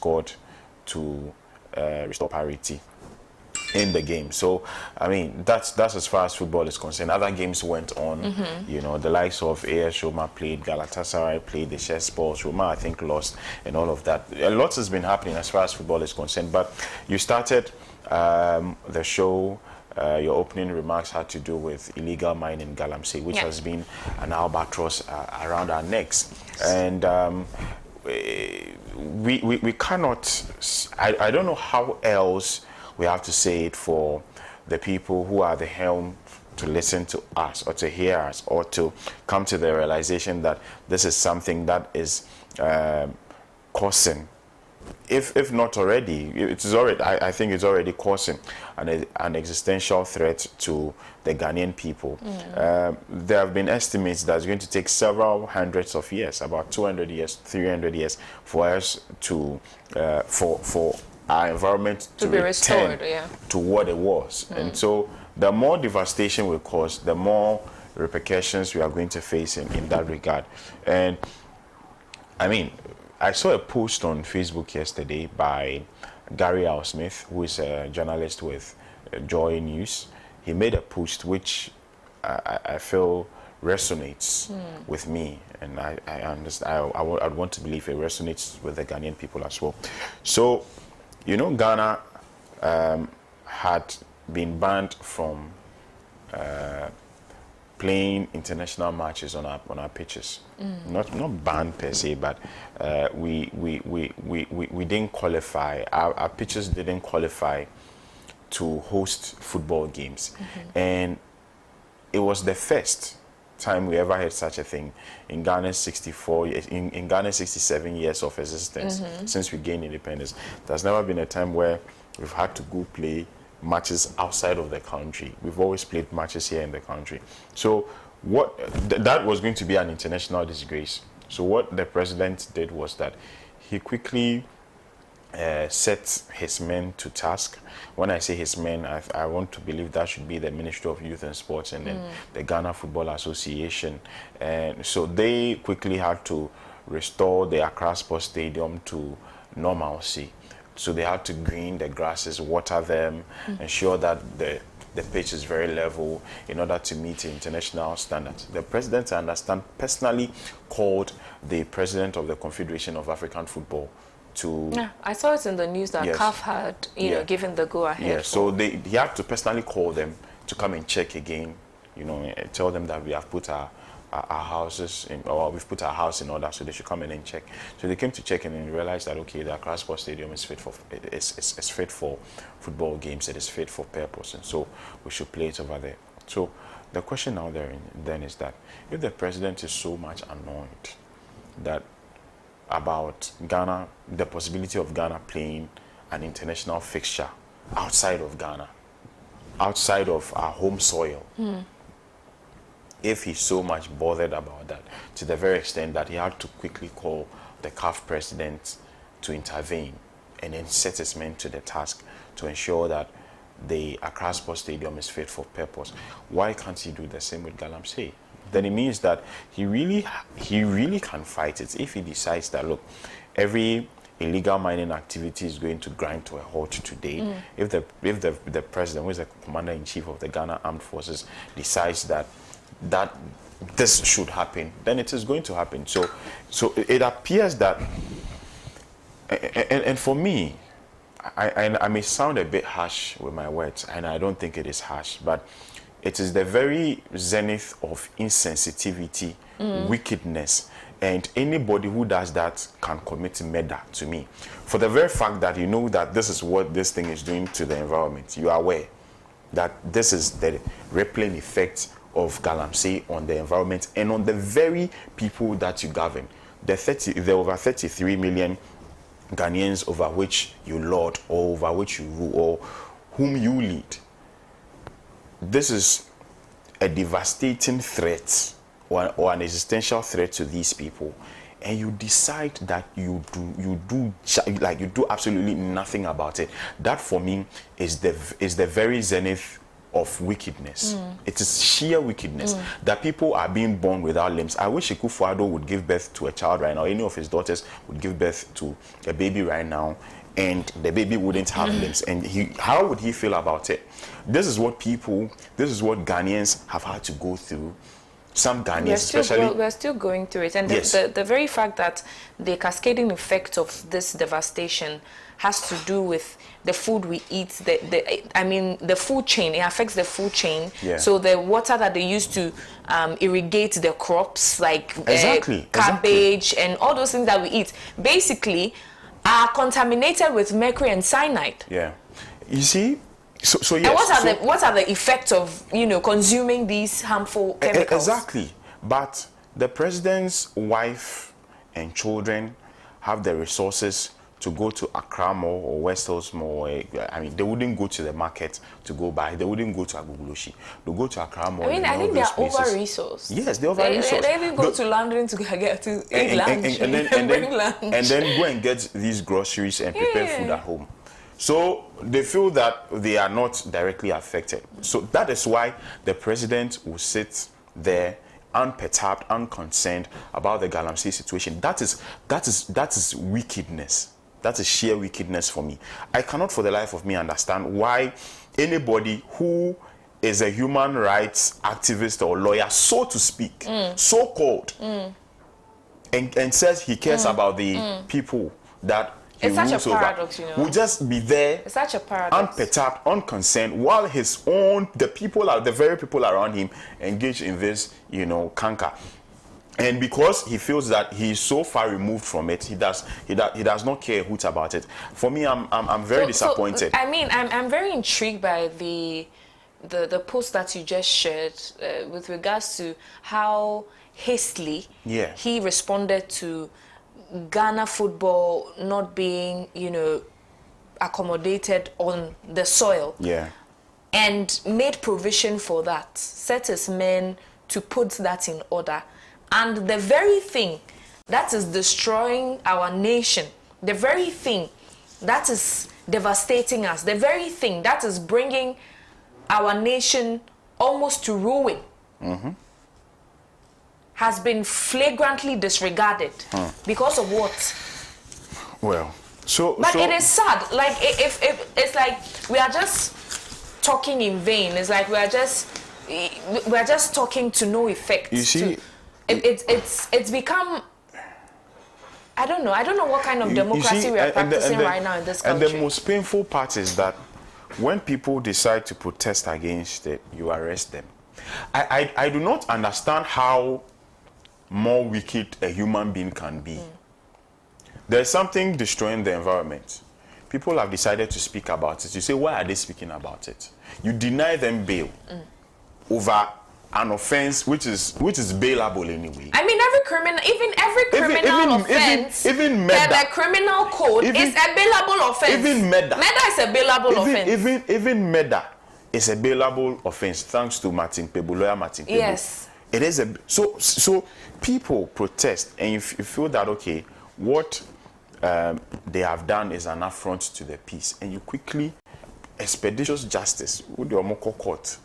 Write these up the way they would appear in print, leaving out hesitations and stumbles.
scored to restore parity in the game. So I mean, that's as far as football is concerned. Other games went on. You know, the likes of AS Roma played, Galatasaray played, the Chess Sports, Roma I think lost, and all of that. A lot has been happening as far as football is concerned. But you started the show. Your opening remarks had to do with illegal mining in Galamsey, which has been an albatross around our necks. And we cannot, I don't know how else we have to say it for the people who are the helm to listen to us or to hear us or to come to the realization that this is something that is causing, if not already, it is already, I think it's already causing an existential threat to the Ghanaian people. There have been estimates that it's going to take several hundreds of years, about 200 years, 300 years, for us to, for our environment to be restored to what it was. And so the more devastation we cause, the more repercussions we are going to face in that regard. And I mean, I saw a post on Facebook yesterday by Gary Al Smith, who is a journalist with Joy News. He made a post which I feel resonates with me, and I understand. I'd want to believe it resonates with the Ghanaian people as well. So, you know, Ghana had been banned from playing international matches on our pitches. Not banned per se, but we didn't qualify. Our pitches didn't qualify to host football games, and it was the first time we ever had such a thing in Ghana's 67 years of existence since we gained independence. There's never been a time where we've had to go play matches outside of the country. We've always played matches here in the country. So what that was going to be an international disgrace. So what the president did was that he quickly set his men to task. When I say his men, I want to believe that should be the Ministry of Youth and Sports and then the Ghana Football Association. And so they quickly had to restore the Accra Sports Stadium to normalcy. So they had to green the grasses, water them, ensure that the pitch is very level in order to meet international standards. The president, I understand, personally called the president of the Confederation of African Football to... Yeah, I saw it in the news that CAF had, you know, given the go-ahead. Yeah, so he had to personally call them to come and check again, you know, and tell them that we have put our houses in, or we've put our house in order, so they should come in and check. So they came to check and then realized that okay, the Accra Sports Stadium is fit for fit for football games. It is fit for purpose, and so we should play it over there. So the question now then is that if the president is so much annoyed that about Ghana, the possibility of Ghana playing an international fixture outside of Ghana, outside of our home soil. If he's so much bothered about that, to the very extent that he had to quickly call the CAF president to intervene and then set his men to the task to ensure that the Accra Sports Stadium is fit for purpose, why can't he do the same with Galamsey? Then it means that he really can fight it if he decides that, look, every illegal mining activity is going to grind to a halt today. If the president, who is the commander-in-chief of the Ghana Armed Forces, decides that this should happen, then it is going to happen. So it appears that, and for me, I may sound a bit harsh with my words, and I don't think it is harsh, but it is the very zenith of insensitivity, wickedness, and anybody who does that can commit murder to me. For the very fact that you know that this is what this thing is doing to the environment, you are aware that this is the rippling effect of Galamsey on the environment and on the very people that you govern. The over 33 million Ghanaians over which you lord or over which you rule or whom you lead. This is a devastating threat or an existential threat to these people, and you decide that you do absolutely nothing about it. That for me is the very zenith of wickedness. It is sheer wickedness that people are being born without limbs. I wish Akufo-Addo would give birth to a child right now. Any of his daughters would give birth to a baby right now, and the baby wouldn't have limbs. And how would he feel about it? This is what Ghanaians have had to go through. Some Ghanaians, we're still going through it. And yes. the very fact that the cascading effect of this devastation has to do with the food we eat, the food chain. It affects the food chain. Yeah. So the water that they use to irrigate the crops, like exactly. cabbage and all those things that we eat, basically are contaminated with mercury and cyanide. Yeah. You see, so yes. And what are the effects of consuming these harmful chemicals? Exactly. But the president's wife and children have the resources to go to Accra Mall or West Hills Mall. I mean, they wouldn't go to the market to go buy. They wouldn't go to Agbogbloshie. They go to Accra Mall. I mean, I think they're over-resourced. Yes, they're over-resourced. They even go to London to get to eat lunch. And then go and get these groceries and prepare food at home. So they feel that they are not directly affected. So that is why the president will sit there unperturbed, unconcerned about the Galamsey situation. That is wickedness. That is sheer wickedness for me. I cannot for the life of me understand why anybody who is a human rights activist or lawyer, so to speak, so-called, and says he cares about the people that he rules over. It's such a paradox, will just be there, it's such a paradox, unperturbed, unconcerned, while the very people around him engage in this, canker. And because he feels that he is so far removed from it, he does not care a hoot about it. For me, I'm very disappointed. I mean, I'm very intrigued by the post that you just shared with regards to how hastily he responded to Ghana football not being, accommodated on the soil. Yeah. And made provision for that, set his men to put that in order. And the very thing that is destroying our nation, the very thing that is devastating us, the very thing that is bringing our nation almost to ruin, has been flagrantly disregarded. Because of what? Well, but it is sad. Like, if it's like we are just talking in vain. It's like we are just talking to no effect. You see, it's become, I don't know what kind of democracy we are practicing right now in this country. And the most painful part is that when people decide to protest against it, you arrest them. I do not understand how more wicked a human being can be. There's something destroying the environment. People have decided to speak about it. You say, why are they speaking about it? You deny them bail over an offense which is bailable anyway. I mean, even every criminal offense, even murder, the criminal code is a bailable offense. Even murder is a bailable offense. Even murder is a bailable offense, thanks to lawyer Martin Pebu. Yes. It is so people protest, and you feel that okay, what they have done is an affront to the peace, and you quickly expeditious justice with your Moko court,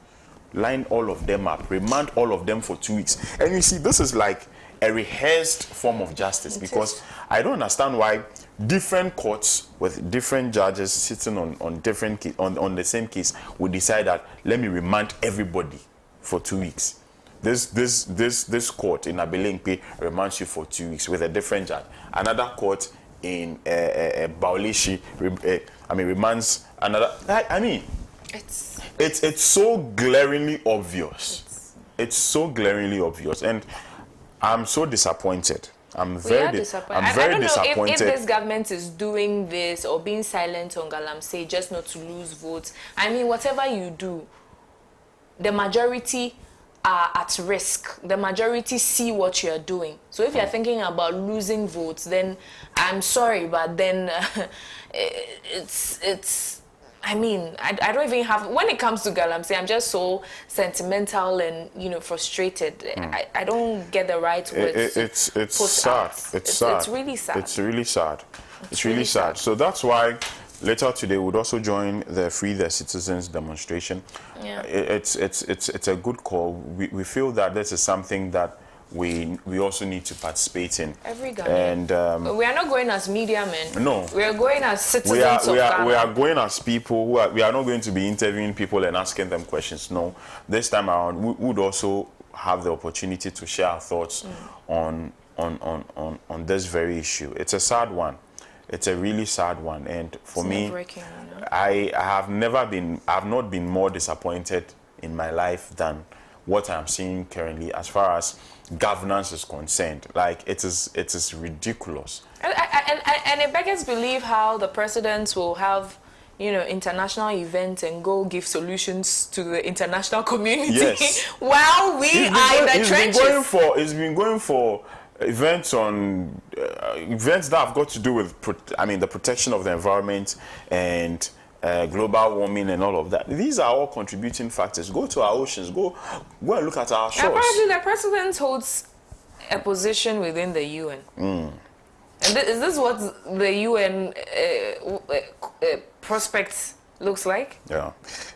line all of them up, remand all of them for 2 weeks. And you see, this is like a rehearsed form of justice, because I don't understand why different courts with different judges sitting on different on the same case would decide that let me remand everybody for 2 weeks. This court in Abelemkpe remands you for 2 weeks with a different judge. Another court in Baulishi remands another. I mean, it's so glaringly obvious. It's so glaringly obvious, and I'm so disappointed. I'm very disappointed. I don't know if this government is doing this or being silent on Galamsey just not to lose votes. I mean, whatever you do, the majority are at risk. The majority see what you are doing. So if you're thinking about losing votes, then I'm sorry, but then it's I mean, I don't even have, when it comes to Galamsey, I'm just so sentimental and, frustrated. I don't get the right words. It's sad. It's sad. It's really sad. It's really sad. It's really sad. So that's why later today, we'll also join the Free the Citizens demonstration. Yeah. It's a good call. We feel that this is something that we also need to participate in. Every Ghanaian. And we are not going as media men. No. We are going as citizens of Ghana. We are going as people who are, we are not going to be interviewing people and asking them questions. No. This time around, we would also have the opportunity to share our thoughts on this very issue. It's a sad one. It's a really sad one. And for me, I have not been more disappointed in my life than what I'm seeing currently as far as governance is concerned. Like, it is ridiculous. And it beggars believe how the presidents will have, you know, international events and go give solutions to the international community. Yes. While we are in the trenches. It's been going for events on events that have got to do with the protection of the environment and global warming and all of that. These are all contributing factors. Go to our oceans. Go and look at our shores. Apparently, the president holds a position within the UN. And is this what the UN prospect looks like? Yeah,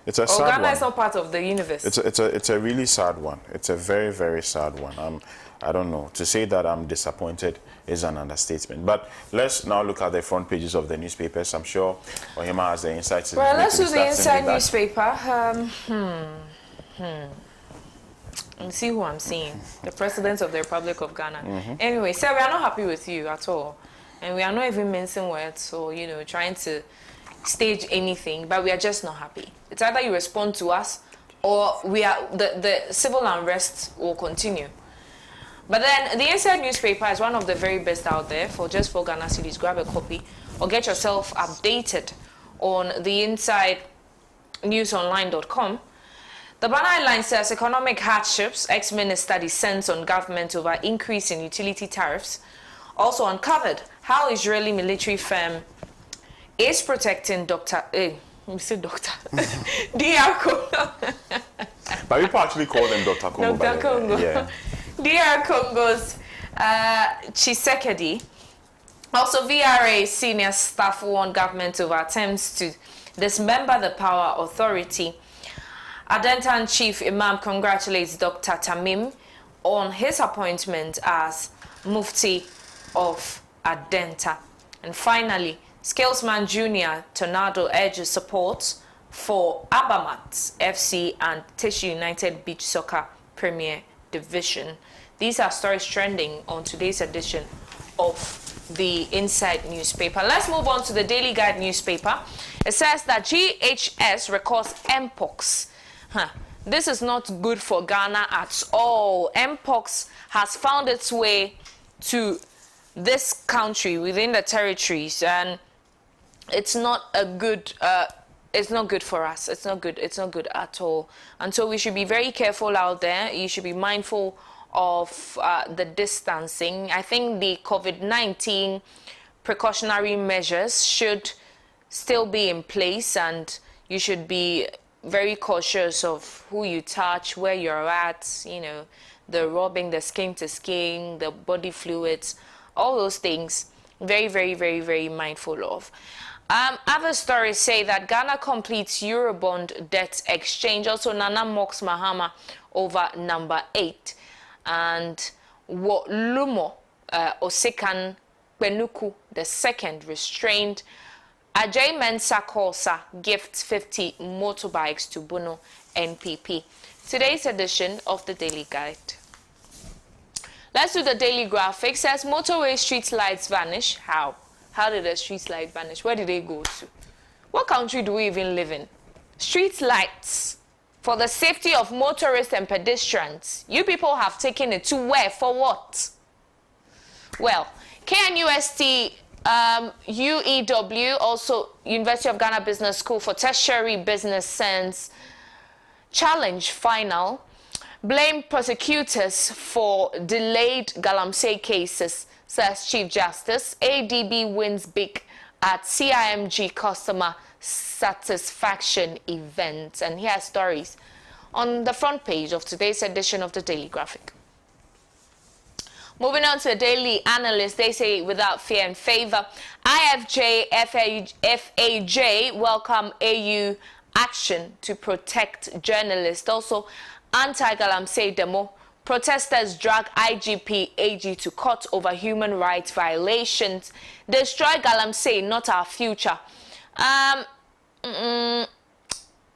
it's a sad one. Ghana is not part of the universe. It's a really sad one. It's a very, very sad one. I don't know. To say that I'm disappointed is an understatement. But let's now look at the front pages of the newspapers. I'm sure Ohima has the insights. Well, let's do the inside newspaper. And see who I'm seeing. The President of the Republic of Ghana. Anyway, sir, we are not happy with you at all. And we are not even mincing words or, you know, trying to stage anything. But we are just not happy. It's either you respond to us or the civil unrest will continue. But then the inside newspaper is one of the very best out there for just 4 Ghana cedis. Grab a copy or get yourself updated on the inside newsonline.com. The banner headline says economic hardships, ex-minister dissents on government over increase in utility tariffs. Also uncovered how Israeli military firm is protecting Dr. DR Congo. But people actually call them Dr. Congo. Dr. Congo. Yeah. DR Congo's Chisekedi. Also, VRA senior staff warned government over attempts to dismember the power authority. Adentan Chief Imam congratulates Dr. Tamim on his appointment as Mufti of Adenta. And finally, Scalesman Jr. Tornado urges support for Abamat FC and Tissue United Beach Soccer Premier Division. These are stories trending on today's edition of the Inside newspaper. Let's move on to the Daily Guide newspaper. It says that GHS records Mpox. This is not good for Ghana at all. Mpox has found its way to this country within the territories, and it's not a good. It's not good for us. It's not good. It's not good at all. And so we should be very careful out there. You should be mindful of the distancing. I think the COVID-19 precautionary measures should still be in place, and you should be very cautious of who you touch, where you're at, you know, the rubbing, the skin to skin, the body fluids, all those things. Very, very, very, very mindful of. Other stories say that Ghana completes Eurobond debt exchange. Also, Nana mocks Mahama over number 8. And Lumo Osekan Benuku II restrained. Ajay Mensa Kosa gifts 50 motorbikes to Bono NPP. Today's edition of the Daily Guide. Let's do the daily graphic. It says motorway street lights vanish. How? How did the street light vanish? Where did they go to? What country do we even live in? Street lights for the safety of motorists and pedestrians. You people have taken it to where? For what? Well, KNUST, UEW, also University of Ghana Business School for Tertiary Business Sense challenge final. Blame prosecutors for delayed Galamsey cases, says Chief Justice. ADB wins big at CIMG customer satisfaction event. And here are stories on the front page of today's edition of the Daily Graphic. Moving on to the Daily Analyst, they say without fear and favor, FAJ welcome AU action to protect journalists. Also, anti-Galamsey demo. Protesters drag IGP AG to court over human rights violations. Destroy Galamsey, not our future.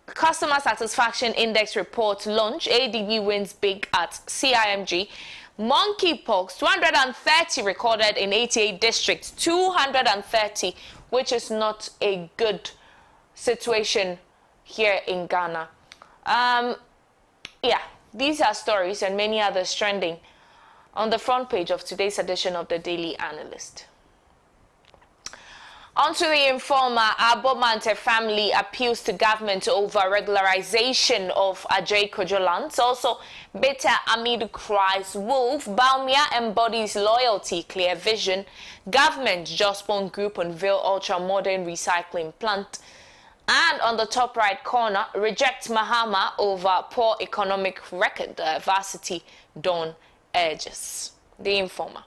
Customer Satisfaction Index report launch. ADB wins big at CIMG. Monkeypox, 230 recorded in 88 districts. 230, which is not a good situation here in Ghana. Yeah, these are stories and many others trending on the front page of today's edition of the Daily Analyst. On to the Informer, Abomante family appeals to government over regularization of AGYEKUM lands. Also, Beta Amid cries wolf. Baumia embodies loyalty, clear vision. Government Jospon Group unveil ultra-modern recycling plant. And on the top right corner, reject Mahama over poor economic record. Varsity Dawn urges. The Informer.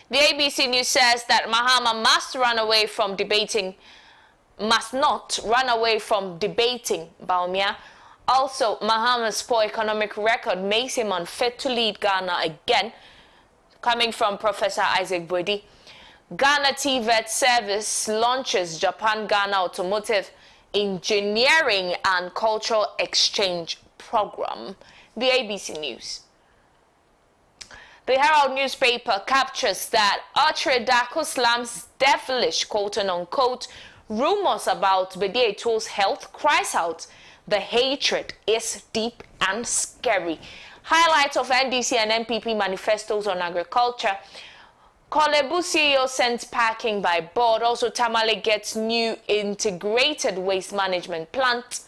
The ABC News says that Mahama must not run away from debating Baumia. Also, Mahama's poor economic record makes him unfit to lead Ghana again. Coming from Professor Isaac Bodi. Ghana TVET service launches Japan-Ghana Automotive Engineering and Cultural Exchange Program. The ABC News. The Herald newspaper captures that ACHIAA slams devilish, quote-unquote, rumors about Bedi Eto'o's health, cries out, the hatred is deep and scary. Highlights of NDC and MPP manifestos on agriculture. Kolebu CEO sends packing by board. Also, Tamale gets new integrated waste management plant.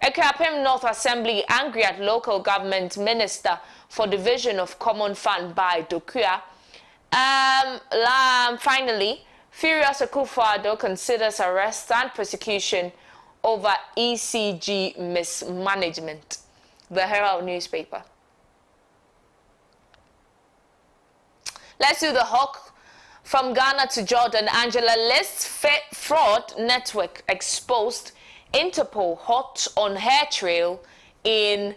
Ekapem North Assembly angry at local government minister for division of common fund by Dokuya. Finally, Furious Akufo-Addo considers arrest and prosecution over ECG mismanagement. The Herald newspaper. Let's do the hawk. From Ghana to Jordan, Angela lists fraud network exposed. Interpol hot on her trial in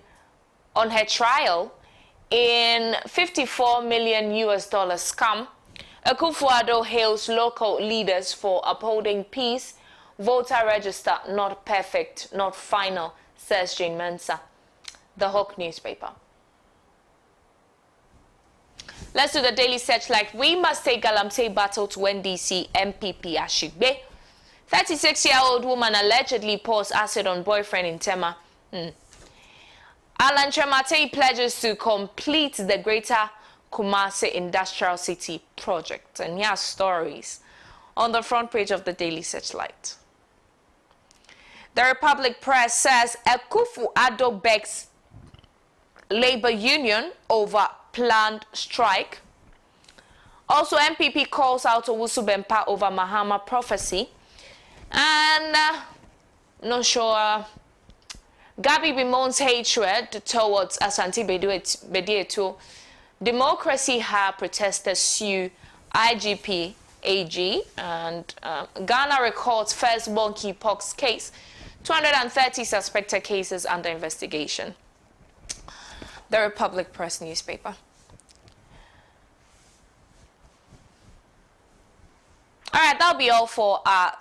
$54 million scam. Akufo-Addo hails local leaders for upholding peace. Voter register not perfect, not final, says Jane Mensah. The Hawk newspaper. Let's do the Daily Searchlight. We must take Galamsey battle to NDC MPP Ashigbe. 36-year-old woman allegedly pours acid on boyfriend in Tema. Alan Tremate pledges to complete the Greater Kumasi Industrial City project. And here are stories on the front page of the Daily Searchlight. The Republic Press says Akufo-Addo begs Labour Union over planned strike. Also, MPP calls out Owusu Bempah over Mahama prophecy. And not sure. Gabi bemoans hatred towards Asante Bedi Eto'o. Democracy have protesters sue IGP AG. And Ghana records first monkeypox case. 230 suspected cases under investigation. The Republic Press newspaper. All right, that'll be all for our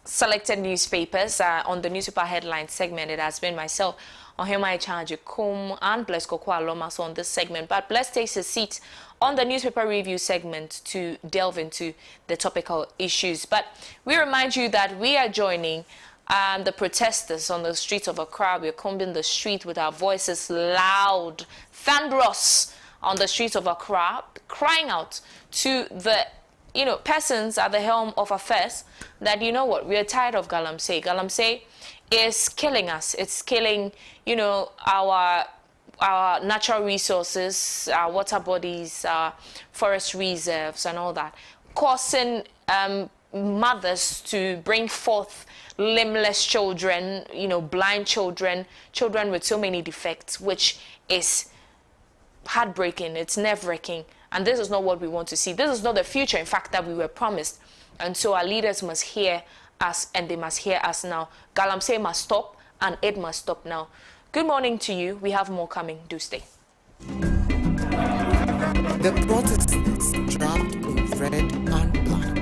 selected newspapers. On the newspaper headline segment, it has been myself, AGYEKUM, and Bless Koko ALORMASOR on this segment. But Bless takes a seat on the newspaper review segment to delve into the topical issues. But we remind you that we are joining the protesters on the streets of Accra. We're combing the street with our voices loud, thunderous on the streets of Accra, crying out to the persons at the helm of affairs that, you know what, we are tired of Galamsey. Galamsey is killing us. It's killing, our natural resources, our water bodies, our forest reserves and all that, causing mothers to bring forth limbless children, blind children, children with so many defects, which is heartbreaking, it's nerve-wracking, and this is not what we want to see. This is not the future, in fact, that we were promised. And so our leaders must hear us, and they must hear us now. Galamsey must stop, and it must stop now. Good morning to you. We have more coming. Do stay. The protesters draped in red and black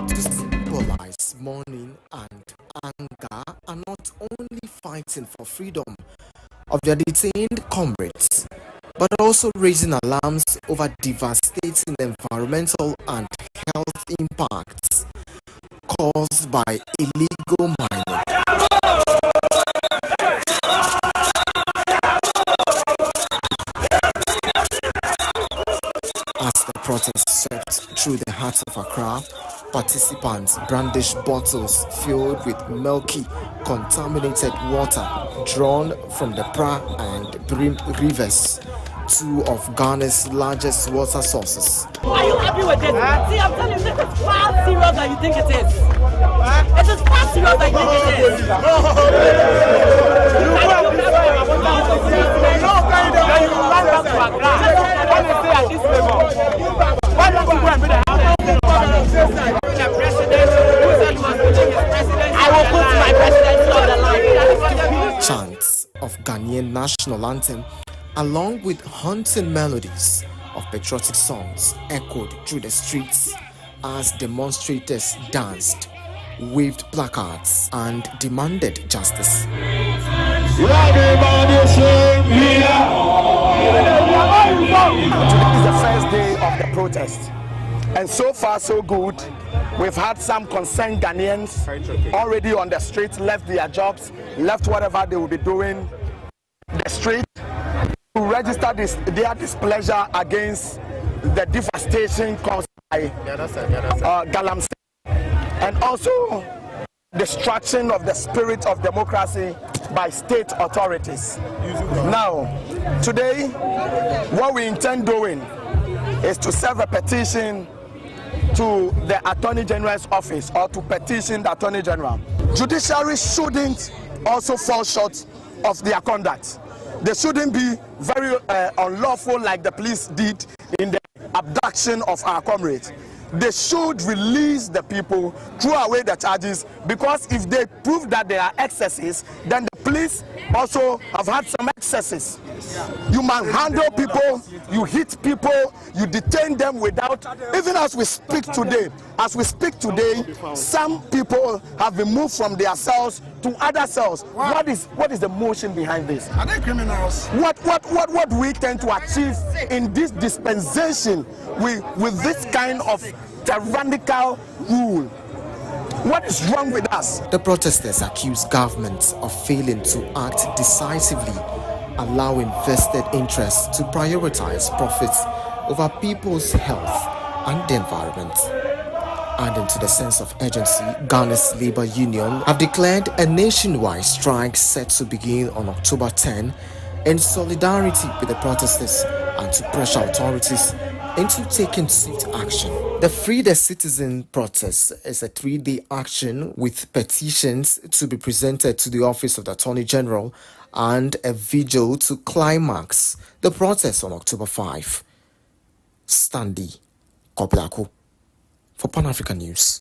to symbolize mourning and anger are not only fighting for freedom of their detained comrades, but also raising alarms over devastating environmental and health impacts caused by illegal mining. As the protest swept through the heart of Accra, participants brandished bottles filled with milky, contaminated water drawn from the Pra and Brim rivers, two of Ghana's largest water sources. Are you happy with this? See, I'm telling you, this is far serious than you think it is. It is far serious than you think it is. Chants of Ghanaian national anthem, along with haunting melodies of patriotic songs, echoed through the streets as demonstrators danced, waved placards, and demanded justice. Today is the first day of the protest, and so far so good. We've had some concerned Ghanaians already on the street, left their jobs, left whatever they will be doing the street to register their displeasure against the devastation caused by Galamsey, and also destruction of the spirit of democracy by state authorities. Now, today, what we intend doing is to serve a petition to the Attorney General's office, or to petition the Attorney General. Judiciary shouldn't also fall short of their conduct. They shouldn't be very unlawful like the police did in the abduction of our comrades. They should release the people, throw away the charges, because if they prove that there are excesses, then the police also have had some excesses. You manhandle people, you hit people, you detain them without, even as we speak today, some people have been moved from their cells to other cells. Wow. What is the motion behind this? Are they criminals? What do we tend to achieve in this dispensation with this kind of tyrannical rule? What is wrong with us? The protesters accused governments of failing to act decisively, allowing vested interests to prioritize profits over people's health and the environment. Adding to the sense of urgency, Ghana's Labour Union have declared a nationwide strike set to begin on October 10 in solidarity with the protesters and to pressure authorities into taking swift action. The Free the Citizen protest is a 3-day action with petitions to be presented to the Office of the Attorney General and a vigil to climax the protest on October 5. Stanley Koblako for Pan African News.